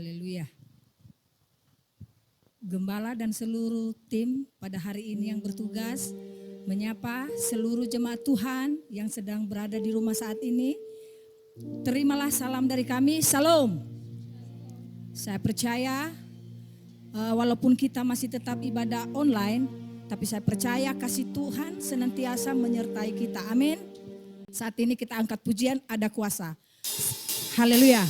Haleluya. Gembala dan seluruh tim pada hari ini yang bertugas menyapa seluruh jemaat Tuhan yang sedang berada di rumah saat ini. Terimalah salam dari kami, Salam. Saya percaya walaupun kita masih tetap ibadah online, tapi saya percaya kasih Tuhan senantiasa menyertai kita. Amin. Saat ini kita angkat pujian, ada kuasa. Haleluya.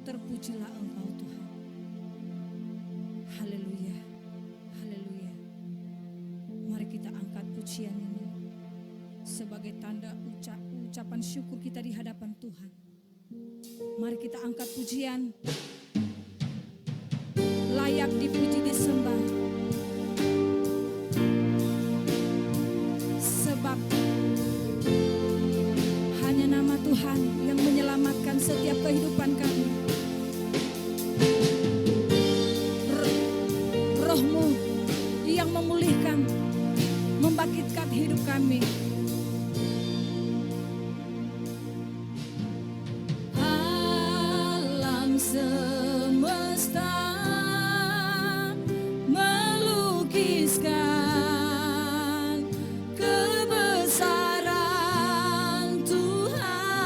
Terpujilah Engkau Tuhan. Haleluya. Haleluya. Mari kita angkat pujian ini sebagai tanda ucapan syukur kita di hadapan Tuhan. Mari kita angkat pujian. Layak dipuji disembah. Sebab hanya nama Tuhan yang menyelamatkan setiap kehidupan kami. Roh-Mu yang memulihkan, membangkitkan hidup kami. Alam semesta melukiskan kebesaran Tuhan,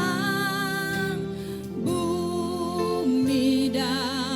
bumi dan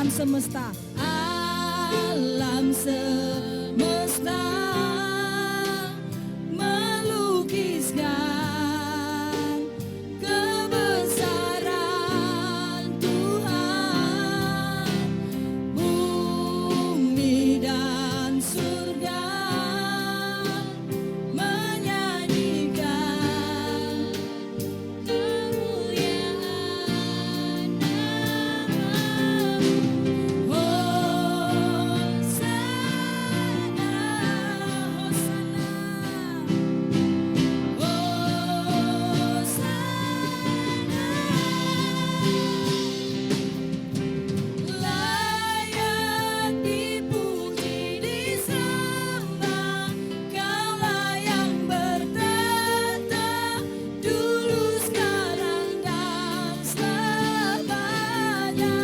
alam semesta. Alam semesta melukiskan kebesaran Tuhan. Bumi dan surga menyanyikan kemuliaan nama-Mu. Hosana, Hosana, layak dipuji disembah, Kaulah yang bertata dulu sekarang dan selamanya.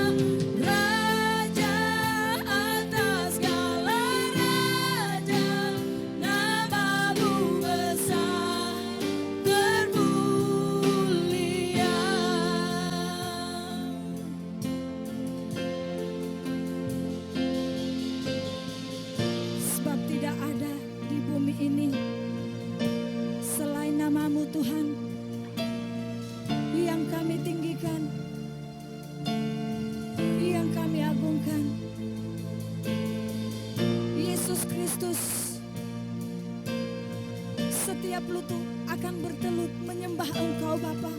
Raja atas segala raja, nama-Mu besar termulia. Sebab tidak ada di bumi ini selain nama-Mu Tuhan yang kami tinggikan, yang kami agungkan. Yesus Kristus, setiap lutut akan bertelut menyembah Engkau Bapa,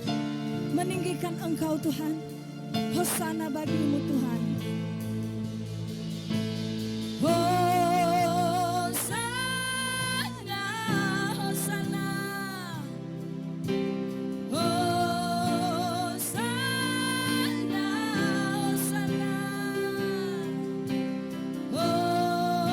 meninggikan Engkau Tuhan. Hosana bagi-Mu Tuhan. Hosana, Hosana, Hosana, Hosana,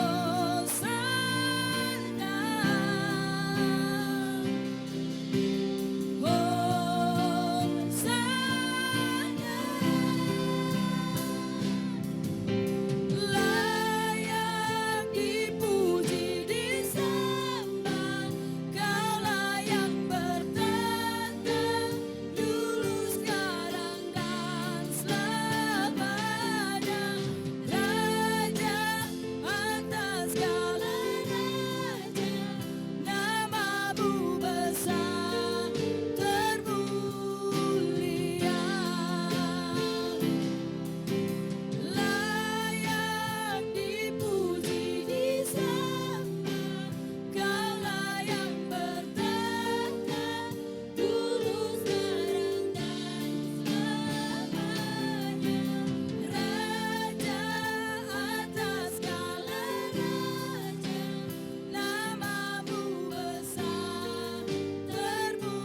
layak dipuji disembah, Kaulah yang bertata dulu sekarang dan selamanya. Raja atas segala raja, nama-Mu besar termulia. Layak dipuji disembah, Kaulah yang bertata dulu sekarang dan selamanya. Raja atas segala raja, nama-Mu besar termulia.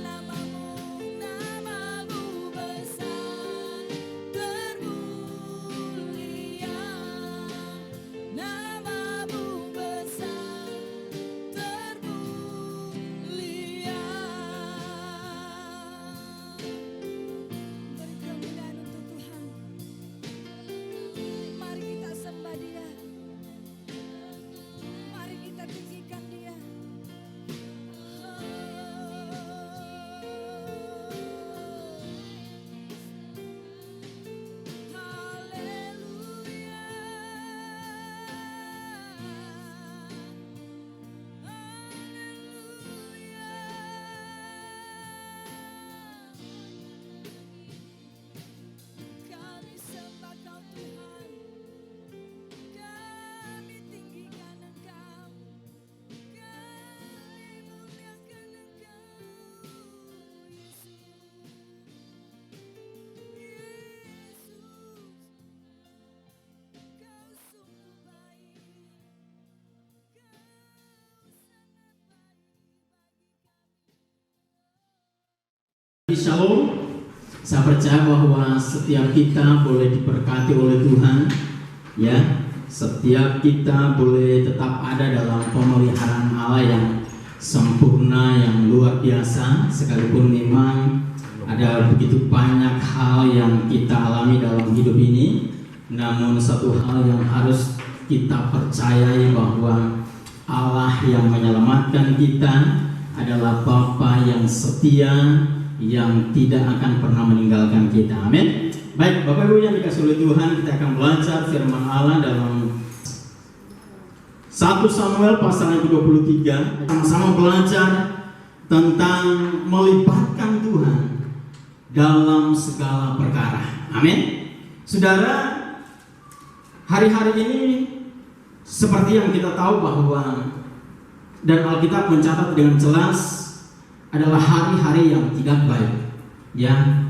Nama-Mu besar termulia. Nama-Mu besar termulia. Beri kemuliaan untuk Tuhan. Mari kita sembah Dia. Mari kita tinggikan Dia. Haleluya. Kami sembah Kau Tuhan, kami tinggikan Engkau, kami muliakan Engkau, Yesus. Yesus, Kau sungguh baik, Kau sangat baik bagi kami. Shalom. Saya percaya bahwa setiap kita boleh diberkati oleh Tuhan, ya. Setiap kita boleh tetap ada dalam pemeliharaan Allah yang sempurna, yang luar biasa. Sekalipun memang ada begitu banyak hal yang kita alami dalam hidup ini, namun satu hal yang harus kita percayai bahwa Allah yang menyelamatkan kita adalah Bapa yang setia, yang tidak akan pernah meninggalkan kita. Amin. Baik, Bapak Ibu yang dikasih oleh Tuhan, kita akan belajar firman Allah dalam 1 Samuel pasal yang ke-23. Sama-sama belajar tentang melibatkan Tuhan dalam segala perkara. Amin. Saudara, hari-hari ini seperti yang kita tahu bahwa dan Alkitab mencatat dengan jelas adalah hari-hari yang tidak baik. Ya,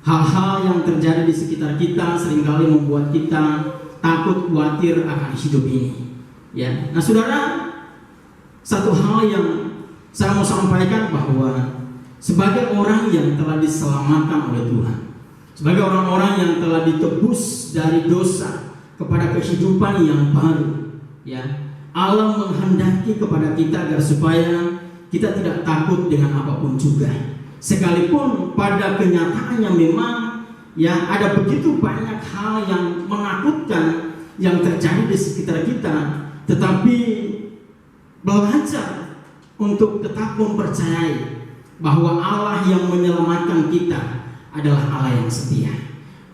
hal-hal yang terjadi di sekitar kita seringkali membuat kita takut, khawatir akan hidup ini. Ya, nah saudara, satu hal yang saya mau sampaikan bahwa sebagai orang yang telah diselamatkan oleh Tuhan, sebagai orang-orang yang telah ditebus dari dosa kepada kehidupan yang baru, ya, Allah menghendaki kepada kita agar supaya kita tidak takut dengan apapun juga. Sekalipun pada kenyataannya memang ya ada begitu banyak hal yang menakutkan yang terjadi di sekitar kita, tetapi belajar untuk tetap mempercayai bahwa Allah yang menyelamatkan kita adalah Allah yang setia.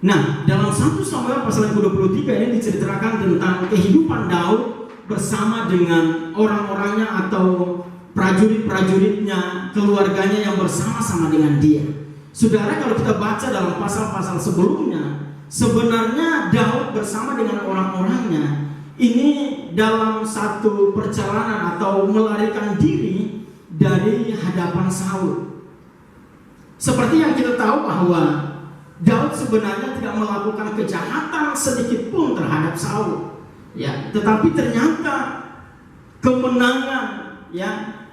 Nah, dalam 1 Samuel pasal yang ke-23 ini diceritakan tentang kehidupan Daud bersama dengan orang-orangnya atau prajurit-prajuritnya, keluarganya yang bersama-sama dengan dia. Saudara, kalau kita baca dalam pasal-pasal sebelumnya, sebenarnya Daud bersama dengan orang-orangnya ini dalam satu perjalanan atau melarikan diri dari hadapan Saul. Seperti yang kita tahu bahwa Daud sebenarnya tidak melakukan kejahatan sedikit pun terhadap Saul. Ya, tetapi ternyata kemenangan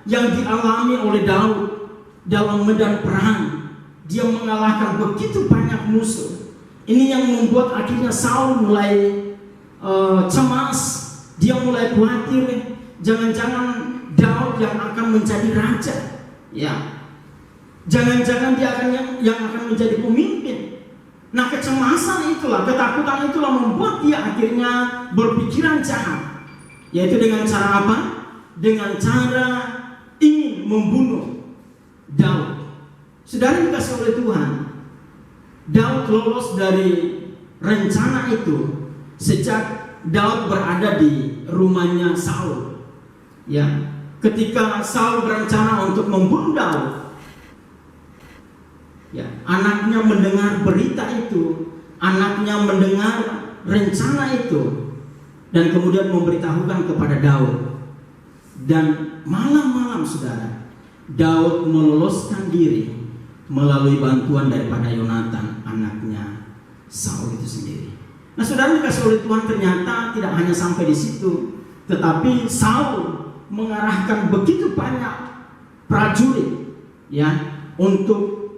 yang dialami oleh Daud dalam medan perang, dia mengalahkan begitu banyak musuh. Ini yang membuat akhirnya Saul mulai cemas, dia mulai khawatir, jangan-jangan Daud yang akan menjadi raja, ya, jangan-jangan dia akan yang akan menjadi pemimpin. Nah, kecemasan itulah, ketakutan itulah membuat dia akhirnya berpikiran jahat, yaitu dengan cara apa? Dengan cara ingin membunuh Daud. Saudara dikasih oleh Tuhan, Daud lolos dari rencana itu sejak Daud berada di rumahnya Saul. Ya, ketika Saul berencana untuk membunuh Daud, ya, anaknya mendengar berita itu, anaknya mendengar rencana itu, dan kemudian memberitahukan kepada Daud. Dan malam-malam saudara, Daud meloloskan diri melalui bantuan daripada Yonatan, anaknya Saul itu sendiri. Nah, saudara dikasih oleh Tuhan, ternyata tidak hanya sampai di situ, tetapi Saul mengarahkan begitu banyak prajurit, ya, untuk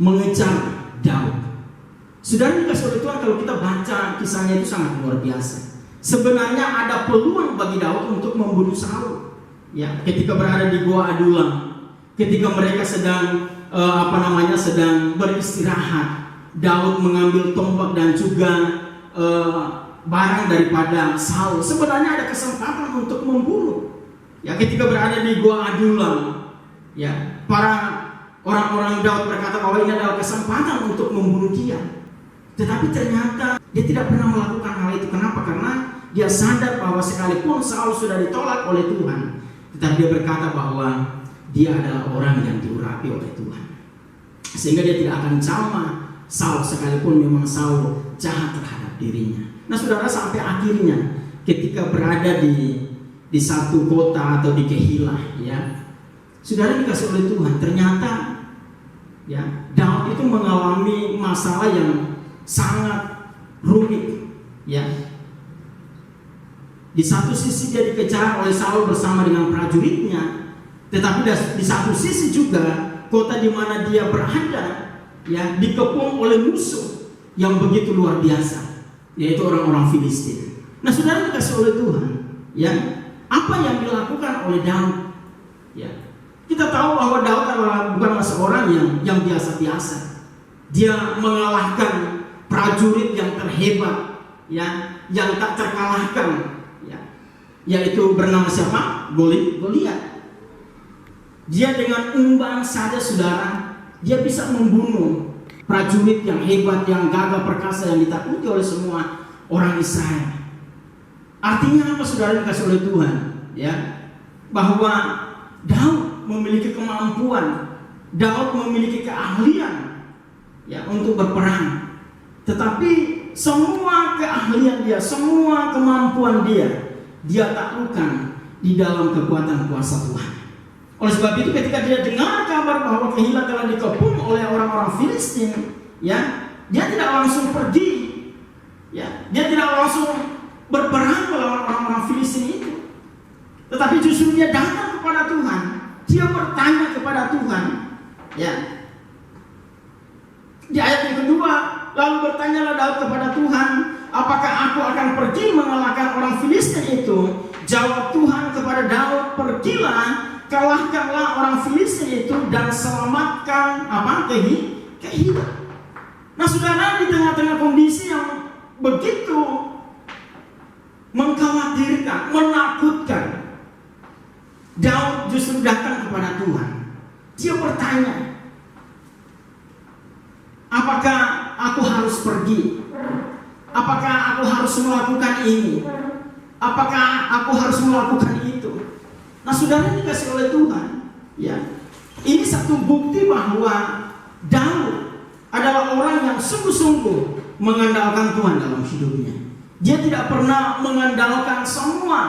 mengejar Daud. Saudara dikasih oleh Tuhan, kalau kita baca kisahnya itu sangat luar biasa. Sebenarnya ada peluang bagi Daud untuk membunuh Saul. Ya, ketika berada di Gua Adulam, ketika mereka sedang sedang beristirahat, Daud mengambil tombak dan juga barang daripada Saul. Sebenarnya ada kesempatan untuk membunuh. Ya, ketika berada di Gua Adulam, ya, para orang-orang Daud berkata bahwa ini adalah kesempatan untuk membunuh dia. Tetapi ternyata dia tidak pernah melakukan hal itu. Kenapa? Karena dia sadar bahwa sekalipun Saul sudah ditolak oleh Tuhan, tetapi dia berkata bahwa dia adalah orang yang diurapi oleh Tuhan, sehingga dia tidak akan jamah Saul sekalipun memang Saul jahat terhadap dirinya. Nah, saudara, sampai akhirnya ketika berada di satu kota atau di Kehilah, ya, saudara dikasih oleh Tuhan, ternyata ya, Daud itu mengalami masalah yang sangat rumit, ya. Di satu sisi dia dikejar oleh Saul bersama dengan prajuritnya, tetapi di satu sisi juga kota di mana dia berada, ya, dikepung oleh musuh yang begitu luar biasa, yaitu orang-orang Filistin. Nah, saudara dikasih oleh Tuhan, ya, apa yang dilakukan oleh Daud? Ya, kita tahu bahwa Daud adalah bukanlah seorang yang biasa-biasa. Dia mengalahkan prajurit yang terhebat, ya, yang tak terkalahkan, ya, yaitu bernama siapa? Goliat. Dia dengan umpan saja, saudara, dia bisa membunuh prajurit yang hebat, yang gagah perkasa, yang ditakuti oleh semua orang Israel. Artinya apa, saudara dikasih oleh Tuhan? Ya, bahwa Daud memiliki kemampuan, Daud memiliki keahlian ya untuk berperang. Tetapi semua keahlian dia, semua kemampuan dia taklukkan di dalam kekuatan kuasa Tuhan. Oleh sebab itu ketika dia dengar kabar bahwa Kehila telah dikepung oleh orang-orang Filistin, ya, dia tidak langsung pergi, ya, dia tidak langsung berperang melawan orang-orang Filistin itu. Tetapi justru dia datang kepada Tuhan, dia bertanya kepada Tuhan, ya. Di ayat yang kedua, lalu bertanyalah Daud kepada Tuhan, apakah aku akan pergi mengalahkan orang Filistin itu? Jawab Tuhan kepada Daud, pergilah, kalahkanlah orang Filistin itu dan selamatkan Kehila. Nah, saudara, di tengah-tengah kondisi yang begitu mengkhawatirkan, menakutkan, Daud justru datang kepada Tuhan. Dia bertanya, apakah aku harus pergi? Apakah aku harus melakukan ini? Apakah aku harus melakukan itu? Nah, saudara, dikasih oleh Tuhan, ya, ini satu bukti bahwa Daud adalah orang yang sungguh-sungguh mengandalkan Tuhan dalam hidupnya. Dia tidak pernah mengandalkan semua,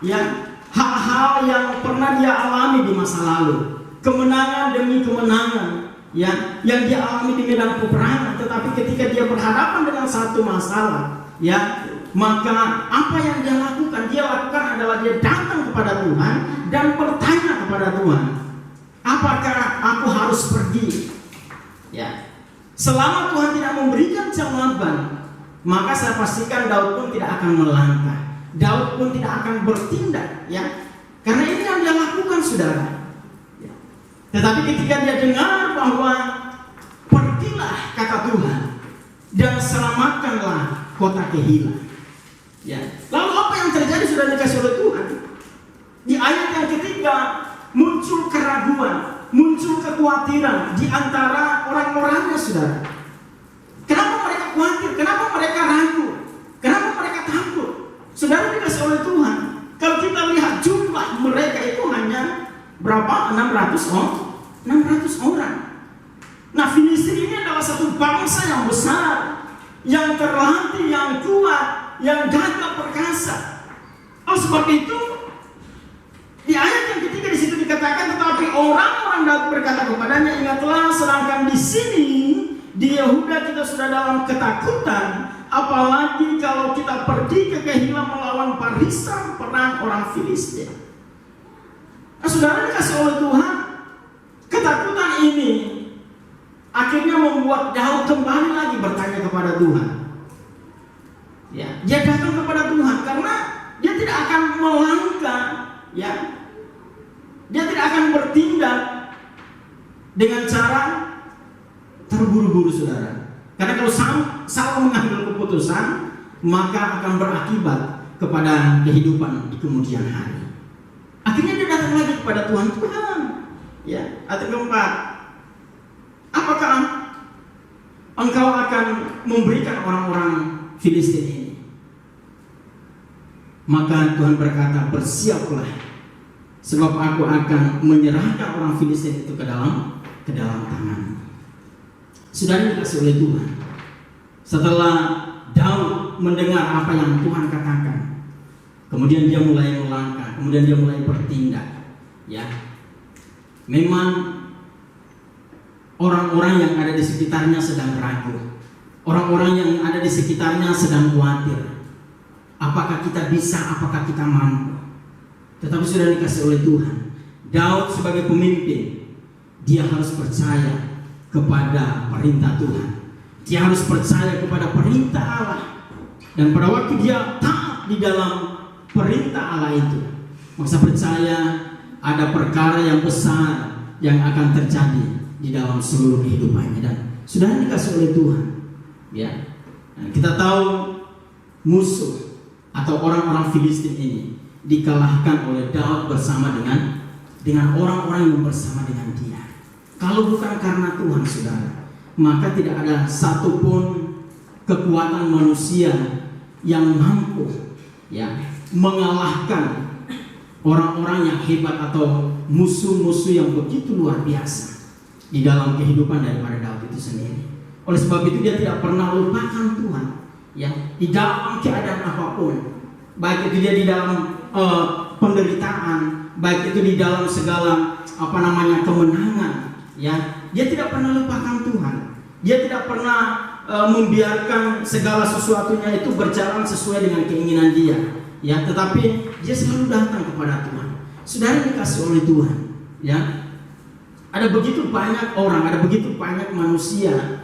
ya, hal-hal yang pernah dia alami di masa lalu, kemenangan demi kemenangan, ya, yang dia alami di medan peperangan. Tetapi ketika dia berhadapan dengan satu masalah, ya, maka apa yang dia lakukan? Dia lakukan adalah dia datang kepada Tuhan dan bertanya kepada Tuhan, apakah aku harus pergi? Ya, selama Tuhan tidak memberikan jawaban, maka saya pastikan Daud pun tidak akan melangkah, Daud pun tidak akan bertindak, ya, karena ini yang dia lakukan, saudara. Ya. Tetapi ketika dia dengar bahwa pergilah, kata Tuhan, dan selamatkanlah kota Kehila. Ya. Lalu apa yang terjadi, sudah dikasih oleh Tuhan? Di ayat yang ketiga muncul keraguan, muncul kekhawatiran di antara orang-orangnya, saudara. Kenapa mereka khawatir? Kenapa mereka ragu? Kenapa mereka takut? Saudara, dikasih oleh Tuhan, kalau kita lihat jumlah mereka itu hanya berapa? 600 orang. Nah, Filistin ini adalah satu bangsa yang besar, yang terlatih, yang kuat, yang gagah perkasa. Oleh sebab itu, di ayat yang ketiga di situ dikatakan, tetapi orang-orang Daud berkata kepadanya, ingatlah, sedangkan di sini di Yehuda kita sudah dalam ketakutan, apalagi kalau kita pergi ke Kehila melawan barisan perang orang Filistin. Nah, saudara, dikasih oleh Tuhan, ketakutan ini akhirnya membuat Daud kembali lagi bertanya kepada Tuhan. Ya, dia datang kepada Tuhan karena dia tidak akan melangkah, ya, dia tidak akan bertindak dengan cara terburu-buru, saudara. Karena kalau salah mengambil keputusan, maka akan berakibat kepada kehidupan di kemudian hari. Akhirnya dia datang lagi kepada Tuhan. Ya, ayat keempat, apakah engkau akan memberikan orang-orang Filistin ini? Maka Tuhan berkata, bersiaplah, sebab aku akan menyerahkan orang Filistin itu ke dalam tangan. Sudah dikasih oleh Tuhan. Setelah Daud mendengar apa yang Tuhan katakan, kemudian dia mulai melangkah, kemudian dia mulai bertindak. Ya, memang orang-orang yang ada di sekitarnya sedang ragu, orang-orang yang ada di sekitarnya sedang khawatir. Apakah kita bisa, apakah kita mampu? Tetapi sudah dikasih oleh Tuhan, Daud sebagai pemimpin, dia harus percaya kepada perintah Tuhan. Dia harus percaya kepada perintah Allah. Dan pada waktu dia taat di dalam perintah Allah itu, maka percaya ada perkara yang besar yang akan terjadi di dalam seluruh kehidupannya. Dan sudah dikasih oleh Tuhan, ya. Nah, kita tahu musuh atau orang-orang Filistin ini dikalahkan oleh Daud bersama dengan orang-orang yang bersama dengan dia. Kalau bukan karena Tuhan, saudara, maka tidak ada satupun kekuatan manusia yang mampu mengalahkan orang-orang yang hebat atau musuh-musuh yang begitu luar biasa di dalam kehidupan daripada Daud itu sendiri. Oleh sebab itu dia tidak pernah lupakan Tuhan, di dalam keadaan apapun, baik itu dia di dalam penderitaan, baik itu di dalam segala kemenangan, dia tidak pernah lupakan Tuhan. Dia tidak pernah membiarkan segala sesuatunya itu berjalan sesuai dengan keinginan dia, tetapi dia selalu datang kepada Tuhan. Saudara dikasih oleh Tuhan, ada begitu banyak orang, ada begitu banyak manusia,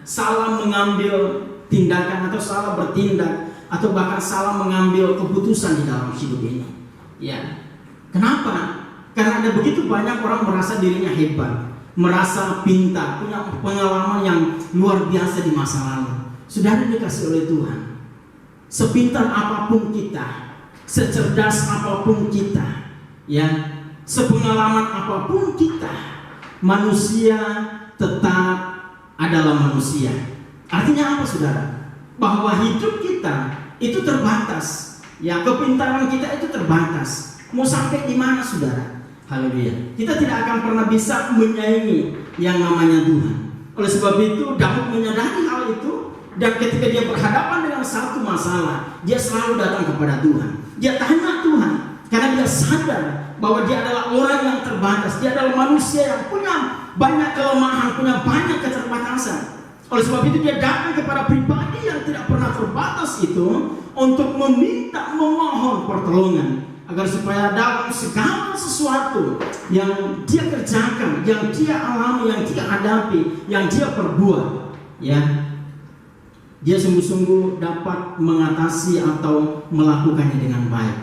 salah mengambil tindakan atau salah bertindak atau bahkan salah mengambil keputusan di dalam hidup ini. Kenapa? Karena ada begitu banyak orang merasa dirinya hebat, merasa pintar, punya pengalaman yang luar biasa di masa lalu. Saudara dikasih oleh Tuhan, sepintar apapun kita, secerdas apapun kita, sepengalaman apapun kita, manusia tetap adalah manusia. Artinya apa, saudara? Bahwa hidup kita itu terbatas, kepintaran kita itu terbatas. Mau sampai di mana, saudara? Haleluya. Kita tidak akan pernah bisa menyaingi yang namanya Tuhan. Oleh sebab itu Daud menyadari hal itu, dan ketika dia berhadapan dengan satu masalah, dia selalu datang kepada Tuhan. Dia tanya Tuhan karena dia sadar bahwa dia adalah orang yang terbatas. Dia adalah manusia yang punya banyak kelemahan, punya banyak keterbatasan. Oleh sebab itu dia datang kepada pribadi yang tidak pernah terbatas itu untuk memohon pertolongan, agar supaya dalam segala sesuatu yang dia kerjakan, yang dia alami, yang dia hadapi, yang dia perbuat, dia sungguh-sungguh dapat mengatasi atau melakukannya dengan baik.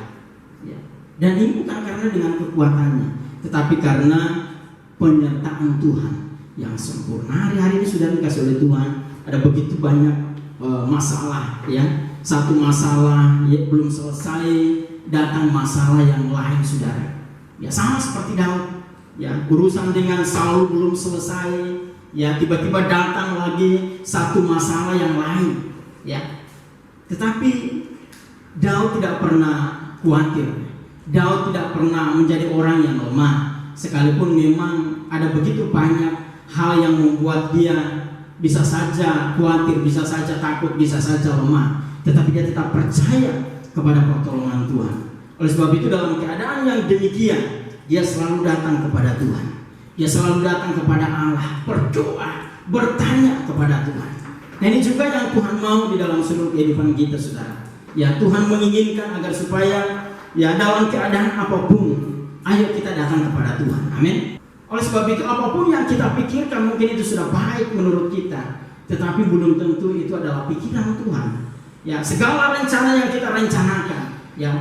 Dan ini bukan karena dengan kekuatannya, tetapi karena penyertaan Tuhan yang sempurna. Hari-hari ini sudah dikasih oleh Tuhan, ada begitu banyak masalah, satu masalah belum selesai, datang masalah yang lain, saudara. Sama seperti Daud, urusan dengan Saul belum selesai, tiba-tiba datang lagi satu masalah yang lain, Tetapi Daud tidak pernah khawatir. Daud tidak pernah menjadi orang yang lemah, sekalipun memang ada begitu banyak hal yang membuat dia bisa saja khawatir, bisa saja takut, bisa saja lemah, tetapi dia tetap percaya kepada pertolongan Tuhan. Oleh sebab itu dalam keadaan yang demikian, dia selalu datang kepada Tuhan. Dia selalu datang kepada Allah, berdoa, bertanya kepada Tuhan. Nah, ini juga yang Tuhan mau di dalam seluruh kehidupan kita, saudara. Tuhan menginginkan agar supaya dalam keadaan apapun, ayo kita datang kepada Tuhan. Amin. Oleh sebab itu apapun yang kita pikirkan mungkin itu sudah baik menurut kita, tetapi belum tentu itu adalah pikiran Tuhan. Segala rencana yang kita rencanakan,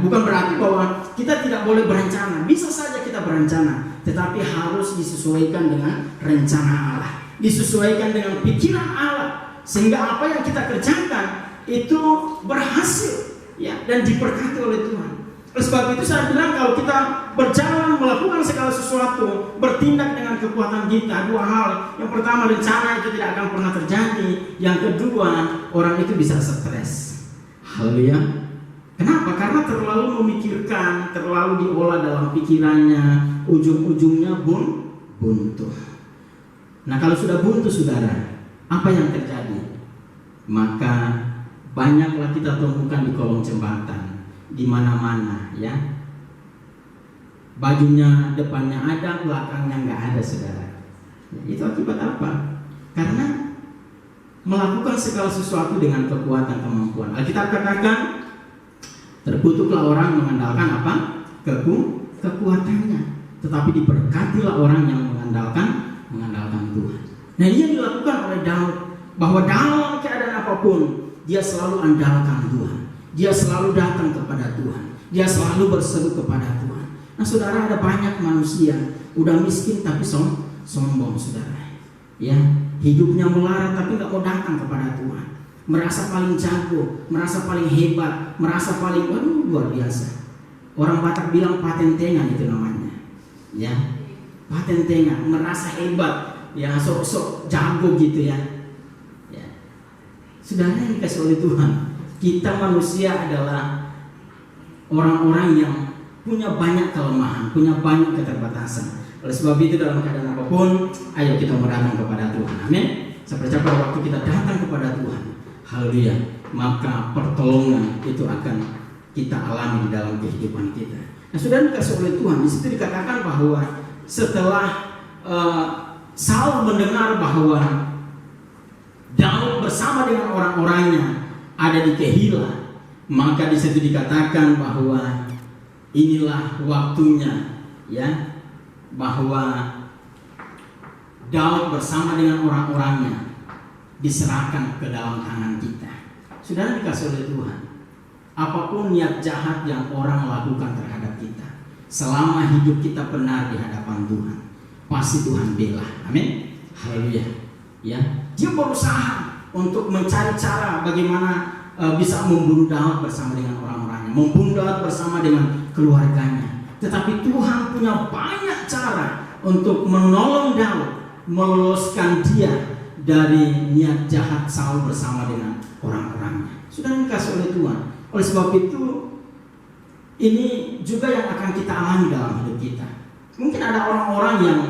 bukan berarti bahwa kita tidak boleh berencana. Bisa saja kita berencana, tetapi harus disesuaikan dengan rencana Allah, disesuaikan dengan pikiran Allah, sehingga apa yang kita kerjakan itu berhasil, dan diberkati oleh Tuhan. Oleh sebab itu saya bilang, kalau kita berjalan melakukan segala sesuatu, bertindak dengan kekuatan kita, dua hal. Yang pertama, rencana itu tidak akan pernah terjadi. Yang kedua, orang itu bisa stres. Haleluya. Kenapa? Karena terlalu memikirkan, terlalu diolah dalam pikirannya, ujung-ujungnya buntu. Nah, kalau sudah buntu, saudara, apa yang terjadi? Maka banyaklah kita temukan di kolong jembatan, di mana-mana, bajunya depannya ada, belakangnya nggak ada, saudara. Itu akibat apa? Karena melakukan segala sesuatu dengan kekuatan kemampuan. Alkitab katakan, terkutuklah orang mengandalkan apa? Kekuatannya, tetapi diberkatilah orang yang mengandalkan Tuhan. Nah, ini yang dilakukan oleh Daud, bahwa dalam keadaan apapun dia selalu andalkan Tuhan. Dia selalu datang kepada Tuhan. Dia selalu berseru kepada Tuhan. Nah, saudara, ada banyak manusia udah miskin tapi sombong, saudara. Hidupnya melarat tapi nggak mau datang kepada Tuhan. Merasa paling jago, merasa paling hebat, merasa paling luar biasa. Orang Batak bilang patentengan itu namanya. Patentengan, merasa hebat, ya sok-sok jago gitu ya. Ya. Saudara yang dikasih oleh Tuhan, kita manusia adalah orang-orang yang punya banyak kelemahan, punya banyak keterbatasan. Oleh sebab itu dalam keadaan apapun, ayo kita datang kepada Tuhan. Amin. Saya percaya pada waktu kita datang kepada Tuhan, haleluya, maka pertolongan itu akan kita alami di dalam kehidupan kita. Nah, saudara dikasih oleh Tuhan, di situ dikatakan bahwa setelah Saul mendengar bahwa Daud bersama dengan orang-orangnya ada di Kehilah, maka di situ dikatakan bahwa inilah waktunya, ya, bahwa Daud bersama dengan orang-orangnya diserahkan ke dalam tangan kita. Saudara dikasih oleh Tuhan, apapun niat jahat yang orang lakukan terhadap kita, selama hidup kita benar di hadapan Tuhan, pasti Tuhan bela. Amin. Haleluya. Ya, dia berusaha untuk mencari cara bagaimana bisa membunuh Daud bersama dengan orang-orangnya, membunuh Daud bersama dengan keluarganya. Tetapi Tuhan punya banyak cara untuk menolong Daud, meloloskan dia dari niat jahat Saul bersama dengan orang-orangnya. Sudah dikasih oleh Tuhan. Oleh sebab itu, ini juga yang akan kita alami dalam hidup kita. Mungkin ada orang-orang yang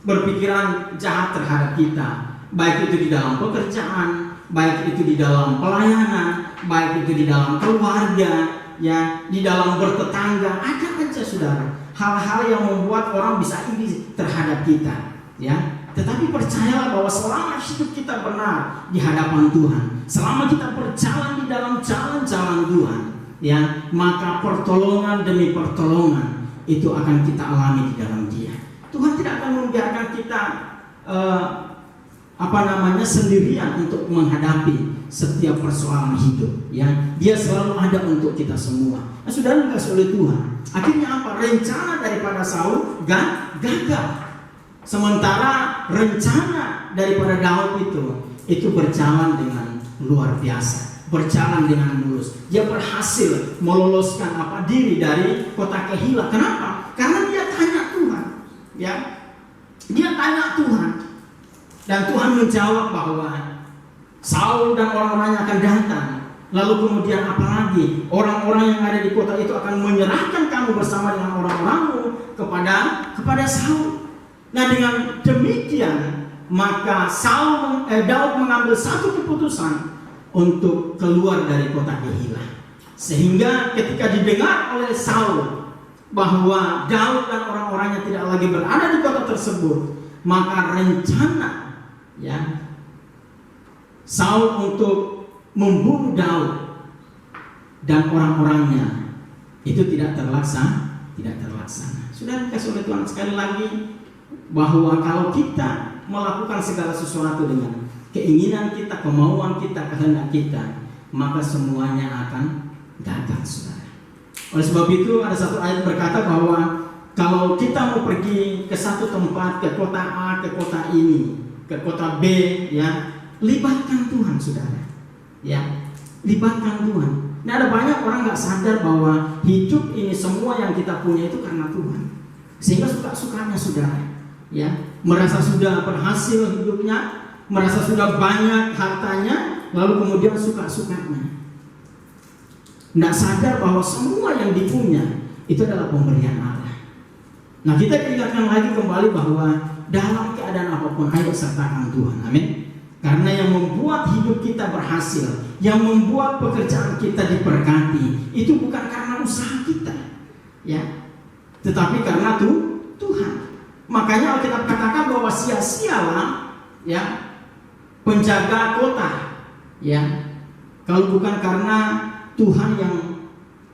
berpikiran jahat terhadap kita, baik itu di dalam pekerjaan, baik itu di dalam pelayanan, baik itu di dalam keluarga, ya, di dalam bertetangga. Ada aja saudara hal-hal yang membuat orang bisa iri terhadap kita, ya. Tetapi percayalah bahwa selama hidup kita benar di hadapan Tuhan, selama kita berjalan di dalam jalan-jalan Tuhan, ya, maka pertolongan demi pertolongan itu akan kita alami di dalam Dia. Tuhan tidak akan membiarkan kita sendirian untuk menghadapi setiap persoalan hidup, ya. Dia selalu ada untuk kita semua. Nah, saudara dikasih oleh Tuhan, akhirnya apa? Rencana daripada Saul gagal. Sementara rencana daripada Daud itu berjalan dengan luar biasa, berjalan dengan mulus. Dia berhasil meloloskan diri dari kota Kehilah. Kenapa? Karena dia tanya Tuhan, ya. Dia tanya Tuhan, dan Tuhan menjawab bahwa Saul dan orang-orangnya akan datang. Lalu kemudian apalagi orang-orang yang ada di kota itu akan menyerahkan kamu bersama dengan orang-orangmu kepada Saul. Nah, dengan demikian maka Daud mengambil satu keputusan untuk keluar dari kota Kehilah. Sehingga ketika didengar oleh Saul bahwa Daud dan orang-orangnya tidak lagi berada di kota tersebut, maka rencana, ya, Saul untuk membunuh Daud dan orang-orangnya itu tidak terlaksana. Sudah dikasih oleh Tuhan, sekali lagi, bahwa kalau kita melakukan segala sesuatu dengan keinginan kita, kemauan kita, kehendak kita, maka semuanya akan gagal, saudara. Oleh sebab itu ada satu ayat berkata bahwa kalau kita mau pergi ke satu tempat, ke kota A, ke kota ini, ke kota B, ya, libatkan Tuhan, saudara. Ya, libatkan Tuhan. Nah, ada banyak orang nggak sadar bahwa hidup ini semua yang kita punya itu karena Tuhan. Sehingga suka-sukanya, saudara, ya, merasa sudah berhasil hidupnya, merasa sudah banyak hartanya, lalu kemudian suka-sukanya. Nggak sadar bahwa semua yang dipunya itu adalah pemberian Allah. Nah, kita ingatkan lagi kembali bahwa dalam keadaan apapun, ayo sertakan Tuhan. Amin. Karena yang membuat hidup kita berhasil, yang membuat pekerjaan kita diberkati, itu bukan karena usaha kita, ya, tetapi karena Tuhan. Makanya Alkitab katakan bahwa sia-sialah, ya, penjaga kota, ya, kalau bukan karena Tuhan yang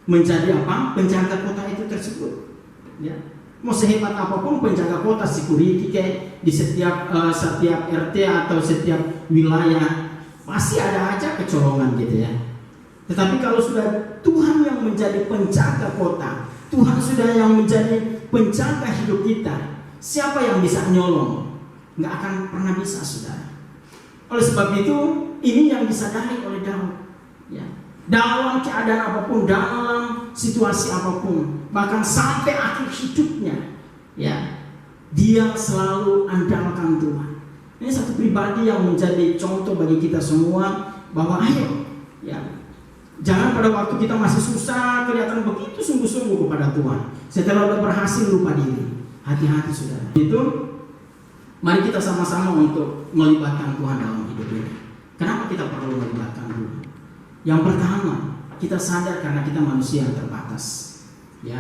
menjadi penjaga kota itu tersebut, ya. Mau sehebat apapun penjaga kota, security kayak di setiap RT atau setiap wilayah, pasti ada aja kecolongan gitu, ya. Tetapi kalau sudah Tuhan yang menjadi penjaga kota, Tuhan sudah yang menjadi penjaga hidup kita, siapa yang bisa nyolong? Nggak akan pernah bisa, saudara. Oleh sebab itu, ini yang disadari oleh Daud, ya. Dalam keadaan apapun, dalam situasi apapun, bahkan sampai akhir hidupnya, ya, dia selalu andalkan Tuhan. Ini satu pribadi yang menjadi contoh bagi kita semua bahwa ayo, ya, jangan pada waktu kita masih susah kelihatan begitu sungguh-sungguh kepada Tuhan. Setelah udah berhasil lupa diri. Hati-hati saudara. Itu mari kita sama-sama untuk melibatkan Tuhan dalam hidup ini. Kenapa kita perlu melibatkan Tuhan? Yang pertama, kita sadar karena kita manusia yang terbatas. Ya.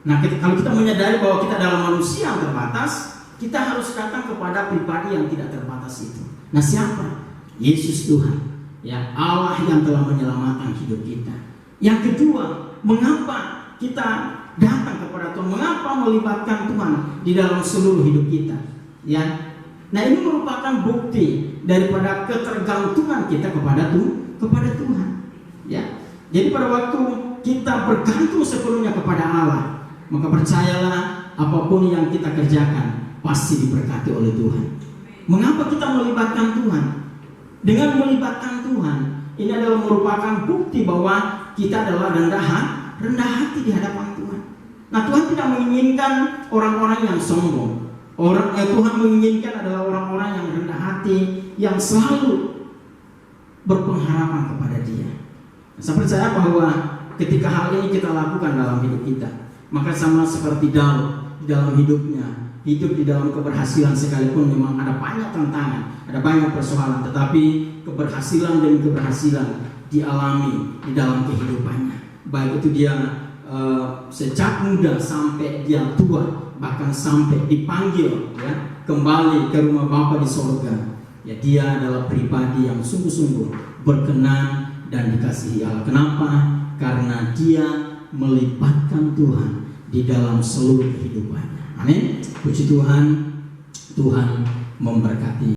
Nah, kalau kita menyadari bahwa kita adalah manusia yang terbatas, kita harus datang kepada pribadi yang tidak terbatas itu. Nah, siapa? Yesus Tuhan. Ya, Allah yang telah menyelamatkan hidup kita. Yang kedua, mengapa kita datang kepada Tuhan? Mengapa melibatkan Tuhan di dalam seluruh hidup kita? Ya. Nah, ini merupakan bukti daripada ketergantungan kita kepada Tuhan. Ya. Jadi pada waktu kita bergantung sepenuhnya kepada Allah, maka percayalah apapun yang kita kerjakan pasti diberkati oleh Tuhan. Mengapa kita melibatkan Tuhan? Dengan melibatkan Tuhan, ini adalah merupakan bukti bahwa kita adalah rendah hati di hadapan Tuhan. Nah, Tuhan tidak menginginkan orang-orang yang sombong. Tuhan menginginkan adalah orang-orang yang rendah hati, yang selalu berpengharapan kepada Dia. Saya percaya bahwa ketika hal ini kita lakukan dalam hidup kita, maka sama seperti Daud di dalam hidupnya, hidup di dalam keberhasilan sekalipun memang ada banyak tantangan, ada banyak persoalan, tetapi keberhasilan demi keberhasilan dialami di dalam kehidupannya. Baik itu dia sejak muda sampai dia tua, bahkan sampai dipanggil ya kembali ke rumah Bapa di sorga. Ya, dia adalah pribadi yang sungguh-sungguh berkenan dan dikasihi Allah. Kenapa? Karena dia melibatkan Tuhan di dalam seluruh kehidupannya. Amin. Puji Tuhan, Tuhan memberkati.